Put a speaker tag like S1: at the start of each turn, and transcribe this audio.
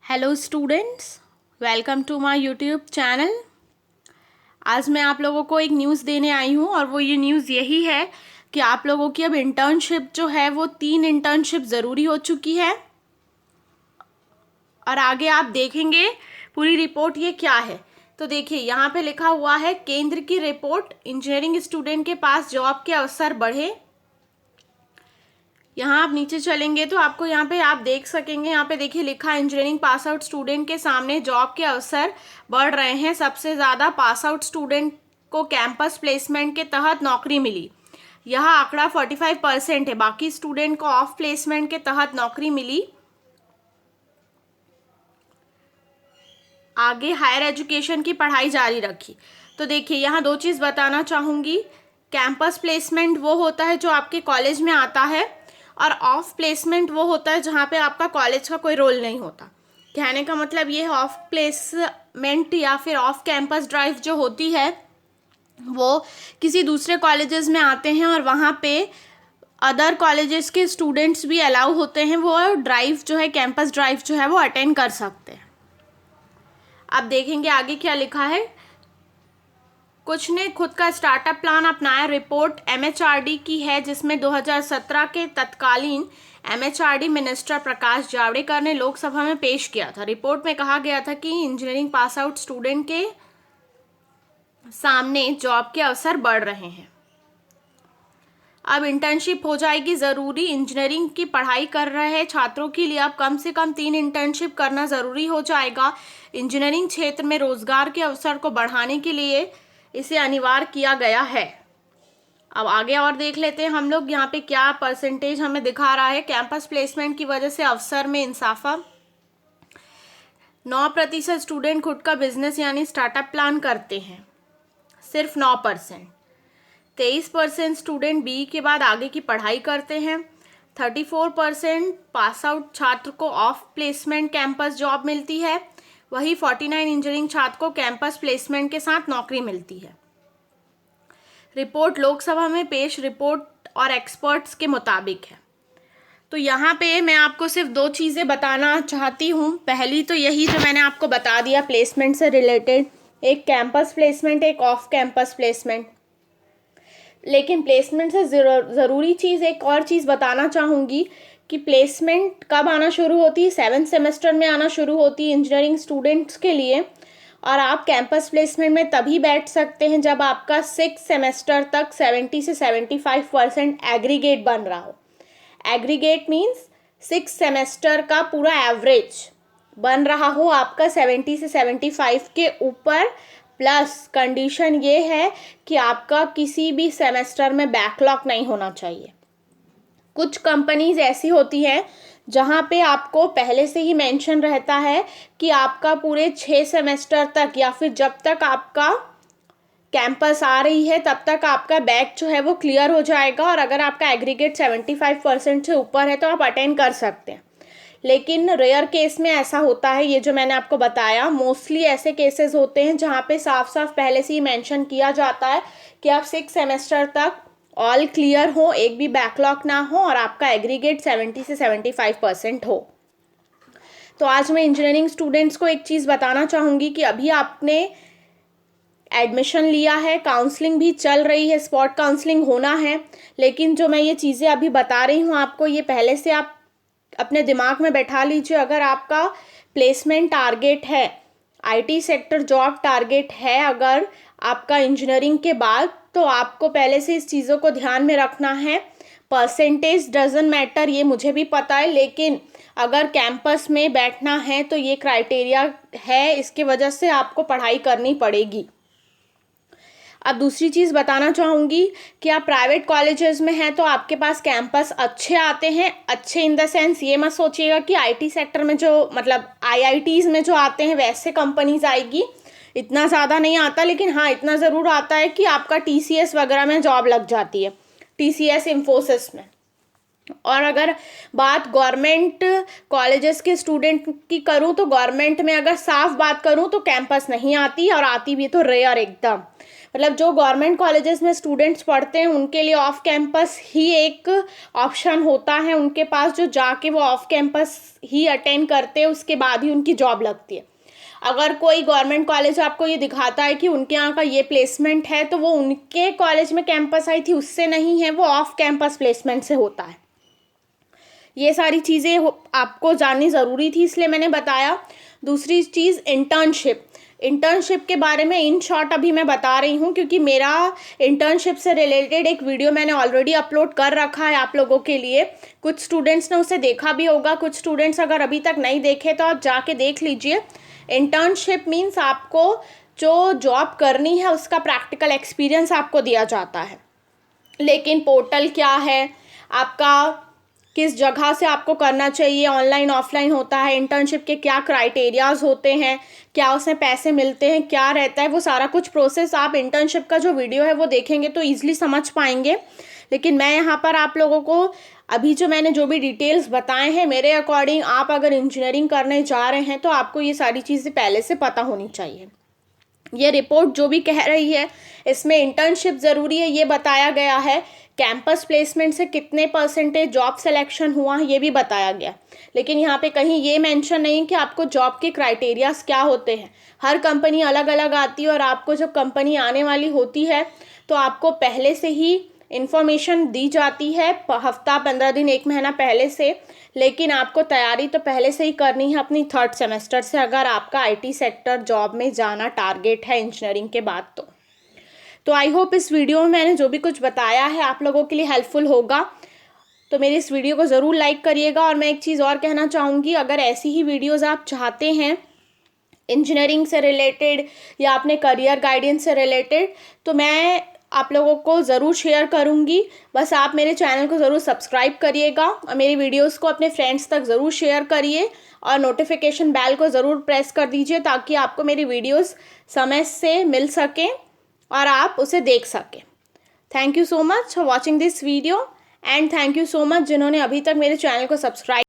S1: Hello students, welcome to my YouTube channel. आज मैं आप लोगों को एक न्यूज़ देने आई हूँ और वो ये न्यूज़ यही है कि आप लोगों की अब इंटर्नशिप जो है वो 3 इंटर्नशिप ज़रूरी हो चुकी है। और आगे आप देखेंगे पूरी रिपोर्ट ये क्या है। तो देखिए, यहाँ पे लिखा हुआ है केंद्र की रिपोर्ट, इंजीनियरिंग स्टूडेंट के पास जॉब के अवसर बढ़े। यहाँ आप नीचे चलेंगे तो आपको यहाँ पे आप देख सकेंगे, यहाँ पे देखिए लिखा है इंजीनियरिंग पास आउट स्टूडेंट के सामने जॉब के अवसर बढ़ रहे हैं। सबसे ज़्यादा पास आउट स्टूडेंट को कैंपस प्लेसमेंट के तहत नौकरी मिली। यह आंकड़ा 45% है। बाकी स्टूडेंट को ऑफ प्लेसमेंट के तहत नौकरी मिली। आगे हायर एजुकेशन की पढ़ाई जारी रखी। तो देखिए, यहाँ दो चीज़ बताना चाहूँगी। कैंपस प्लेसमेंट वो होता है जो आपके कॉलेज में आता है, और ऑफ प्लेसमेंट वो होता है जहाँ पे आपका कॉलेज का कोई रोल नहीं होता। कहने का मतलब ये है, ऑफ प्लेसमेंट या फिर ऑफ कैंपस ड्राइव जो होती है वो किसी दूसरे कॉलेजेस में आते हैं और वहाँ पे अदर कॉलेजेस के स्टूडेंट्स भी अलाउ होते हैं। वो ड्राइव जो है, कैंपस ड्राइव जो है वो अटेंड कर सकते हैं। अब देखेंगे आगे क्या लिखा है। कुछ ने खुद का स्टार्टअप प्लान अपनाया। रिपोर्ट एमएचआरडी की है, जिसमें 2017 के तत्कालीन एमएचआरडी मिनिस्टर प्रकाश जावड़ेकर ने लोकसभा में पेश किया था। रिपोर्ट में कहा गया था कि इंजीनियरिंग पास आउट स्टूडेंट के सामने जॉब के अवसर बढ़ रहे हैं। अब इंटर्नशिप हो जाएगी ज़रूरी। इंजीनियरिंग की पढ़ाई कर रहे छात्रों के लिए अब कम से कम 3 इंटर्नशिप करना ज़रूरी हो जाएगा। इंजीनियरिंग क्षेत्र में रोजगार के अवसर को बढ़ाने के लिए इसे अनिवार्य किया गया है। अब आगे और देख लेते हैं हम लोग, यहाँ पे क्या परसेंटेज हमें दिखा रहा है। कैंपस प्लेसमेंट की वजह से अवसर में इजाफा। 9% स्टूडेंट खुद का बिजनेस यानी स्टार्टअप प्लान करते हैं, सिर्फ 9%। 23% स्टूडेंट BE के बाद आगे की पढ़ाई करते हैं। 34% पास आउट छात्र को ऑफ प्लेसमेंट कैंपस जॉब मिलती है। वही 49 इंजीनियरिंग छात्र को कैंपस प्लेसमेंट के साथ नौकरी मिलती है। रिपोर्ट लोकसभा में पेश रिपोर्ट और एक्सपर्ट्स के मुताबिक है। तो यहाँ पे मैं आपको सिर्फ 2 चीज़ें बताना चाहती हूँ। पहली तो यही जो मैंने आपको बता दिया प्लेसमेंट से रिलेटेड, एक कैंपस प्लेसमेंट, एक ऑफ कैंपस प्लेसमेंट। लेकिन प्लेसमेंट से ज़रूरी चीज़ एक और चीज़ बताना चाहूँगी कि प्लेसमेंट कब आना शुरू होती है। 7th सेमेस्टर में आना शुरू होती है इंजीनियरिंग स्टूडेंट्स के लिए। और आप कैंपस प्लेसमेंट में तभी बैठ सकते हैं जब आपका 6th सेमेस्टर तक 70 से 75% एग्रीगेट बन रहा हो। एग्रीगेट मीन्स 6th सेमेस्टर का पूरा एवरेज बन रहा हो आपका 70 से 75 के ऊपर। प्लस कंडीशन ये है कि आपका किसी भी सेमेस्टर में बैकलॉग नहीं होना चाहिए। कुछ कंपनीज ऐसी होती हैं जहाँ पे आपको पहले से ही मेंशन रहता है कि आपका पूरे 6 सेमेस्टर तक या फिर जब तक आपका कैंपस आ रही है तब तक आपका बैक जो है वो क्लियर हो जाएगा, और अगर आपका एग्रीगेट 75% से ऊपर है तो आप अटेंड कर सकते हैं। लेकिन रेयर केस में ऐसा होता है, ये जो मैंने आपको बताया, मोस्टली ऐसे केसेस होते हैं जहाँ पे साफ साफ पहले से ही मेंशन किया जाता है कि आप 6 सेमेस्टर तक ऑल क्लियर हो, एक भी बैकलॉग ना हो, और आपका एग्रीगेट 70 से 75% हो। तो आज मैं इंजीनियरिंग स्टूडेंट्स को एक चीज़ बताना चाहूँगी कि अभी आपने एडमिशन लिया है, काउंसलिंग भी चल रही है, स्पॉट काउंसलिंग होना है। लेकिन जो मैं ये चीज़ें अभी बता रही हूँ आपको, ये पहले से आप अपने दिमाग में बैठा लीजिए। अगर आपका प्लेसमेंट टारगेट है, IT सेक्टर जॉब टारगेट है अगर आपका इंजीनियरिंग के बाद, तो आपको पहले से इस चीज़ों को ध्यान में रखना है। परसेंटेज डजंट मैटर, ये मुझे भी पता है, लेकिन अगर कैंपस में बैठना है तो ये क्राइटेरिया है, इसके वजह से आपको पढ़ाई करनी पड़ेगी। अब दूसरी चीज़ बताना चाहूँगी कि आप प्राइवेट कॉलेजेस में हैं तो आपके पास कैंपस अच्छे आते हैं। अच्छे इन द सेंस ये मत सोचिएगा कि IT सेक्टर में जो मतलब IITs में जो आते हैं वैसे कंपनीज आएगी, इतना ज़्यादा नहीं आता। लेकिन हाँ, इतना ज़रूर आता है कि आपका TCS वगैरह में जॉब लग जाती है, TCS इन्फोसिस में। और अगर बात गवर्नमेंट कॉलेजेस के स्टूडेंट की करूँ तो गवर्नमेंट में अगर साफ बात करूँ तो कैंपस नहीं आती, और आती भी तो रेयर एकदम। मतलब जो गवर्नमेंट कॉलेजेस में स्टूडेंट्स पढ़ते हैं उनके लिए ऑफ कैंपस ही एक ऑप्शन होता है उनके पास, जो जाके वो ऑफ कैंपस ही अटेंड करते हैं, उसके बाद ही उनकी जॉब लगती है। अगर कोई गवर्नमेंट कॉलेज आपको ये दिखाता है कि उनके यहाँ का ये प्लेसमेंट है, तो वो उनके कॉलेज में कैंपस आई थी उससे नहीं है, वो ऑफ कैंपस प्लेसमेंट से होता है। ये सारी चीज़ें आपको जाननी ज़रूरी थी, इसलिए मैंने बताया। दूसरी चीज़ इंटर्नशिप के बारे में इन शॉर्ट अभी मैं बता रही हूँ, क्योंकि मेरा इंटर्नशिप से रिलेटेड एक वीडियो मैंने ऑलरेडी अपलोड कर रखा है आप लोगों के लिए। कुछ स्टूडेंट्स ने उसे देखा भी होगा, कुछ स्टूडेंट्स अगर अभी तक नहीं देखे तो आप जाके देख लीजिए। इंटर्नशिप मीन्स आपको जो जॉब करनी है उसका प्रैक्टिकल एक्सपीरियंस आपको दिया जाता है। लेकिन पोर्टल क्या है, आपका किस जगह से आपको करना चाहिए, ऑनलाइन ऑफलाइन होता है, इंटर्नशिप के क्या क्राइटेरियाज होते हैं, क्या उसमें पैसे मिलते हैं, क्या रहता है, वो सारा कुछ प्रोसेस आप इंटर्नशिप का जो वीडियो है वो देखेंगे तो ईजिली समझ पाएंगे। लेकिन मैं यहाँ पर आप लोगों को अभी जो मैंने जो भी डिटेल्स बताए हैं, मेरे अकॉर्डिंग आप अगर इंजीनियरिंग करने जा रहे हैं तो आपको ये सारी चीज़ें पहले से पता होनी चाहिए। ये रिपोर्ट जो भी कह रही है इसमें इंटर्नशिप ज़रूरी है ये बताया गया है, कैंपस प्लेसमेंट से कितने परसेंटेज जॉब सिलेक्शन हुआ है ये भी बताया गया। लेकिन यहाँ पे कहीं ये मेंशन नहीं कि आपको जॉब के क्राइटेरियाज क्या होते हैं। हर कंपनी अलग अलग आती है और आपको जब कंपनी आने वाली होती है तो आपको पहले से ही इन्फॉर्मेशन दी जाती है, हफ्ता 15 दिन 1 महीना पहले से। लेकिन आपको तैयारी तो पहले से ही करनी है अपनी 3rd सेमेस्टर से, अगर आपका IT सेक्टर जॉब में जाना टारगेट है इंजीनियरिंग के बाद। तो आई होप इस वीडियो में मैंने जो भी कुछ बताया है आप लोगों के लिए हेल्पफुल होगा। तो मेरी इस वीडियो को ज़रूर लाइक करिएगा। और मैं एक चीज़ और कहना चाहूँगी, अगर ऐसी ही वीडियोज़ आप चाहते हैं इंजीनियरिंग से रिलेटेड या अपने करियर गाइडेंस से रिलेटेड, तो मैं आप लोगों को ज़रूर शेयर करूँगी। बस आप मेरे चैनल को ज़रूर सब्सक्राइब करिएगा और मेरी वीडियोस को अपने फ्रेंड्स तक ज़रूर शेयर करिए और नोटिफिकेशन बेल को ज़रूर प्रेस कर दीजिए ताकि आपको मेरी वीडियोस समय से मिल सकें और आप उसे देख सकें। Thank you so much for watching this video and thank you so much जिन्होंने अभी तक मेरे चैनल को सब्सक्राइब